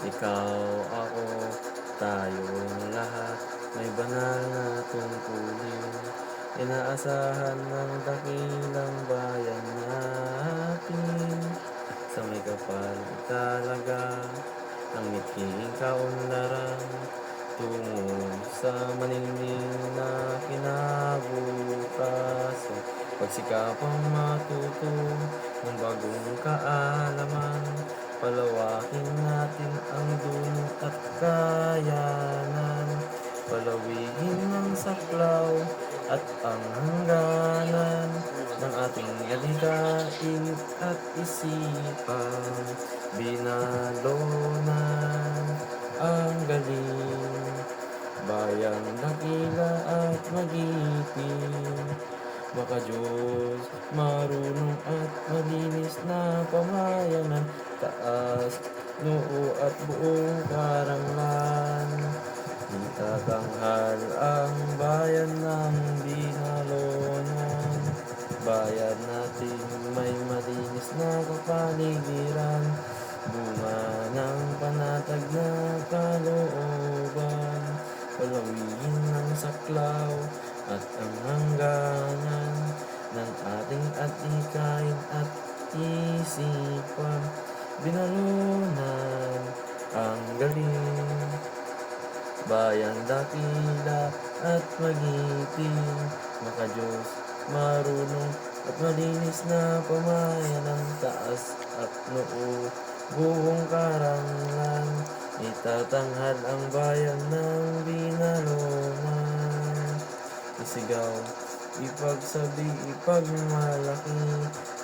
Ikaw, ako, tayong lahat may banal na tungkulin. Inaasahan ng dakilang bayan natin. Sa may kapal talaga ang miting kaunlaran tungo sa maningning na kinabukasan. Pagsikapang matuto ng bagong kaalaman, palawakin natin ang dunong at kayanan, palawigin ng saklaw at ang hangganan ng ating adhikain at isipan. Binalunan ang galing, bayang dakila at magiting, makadiyos, marunong at malinis na pamayanan, taas, noo at buong karanglan. Itatanghal ang bayan ng Binalonan, bayan natin may malinis na kapaligiran, bunga ng panatag na kalooban, palawigin ng saklaw at ang hangganan ng ating atikain at isipan. Binalunan ang galing, bayan dakila at magiting, makadiyos, marunong at malinis na pamayanan, taas at noo, buong karanglan. Itatanghal ang bayan ng Binalonan. Isigaw, ipagsabi, ipagmalaki,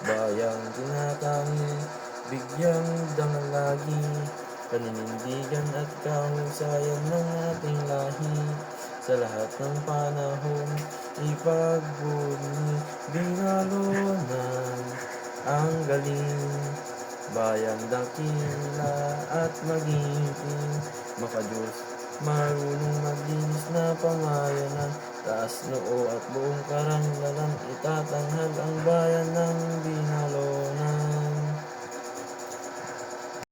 bayang tinatangi, bigyang dangalagi, paninindigan at kahusayan ng ating lahi. Sa lahat ng panahon, ipagbunyi, Binalonan ang galing, bayang dakila at magiting, makadiyos, marunong maglinis na pamayanan, taas noo at buong karanglalan. Itatanghal ang bayan ng Binalonan.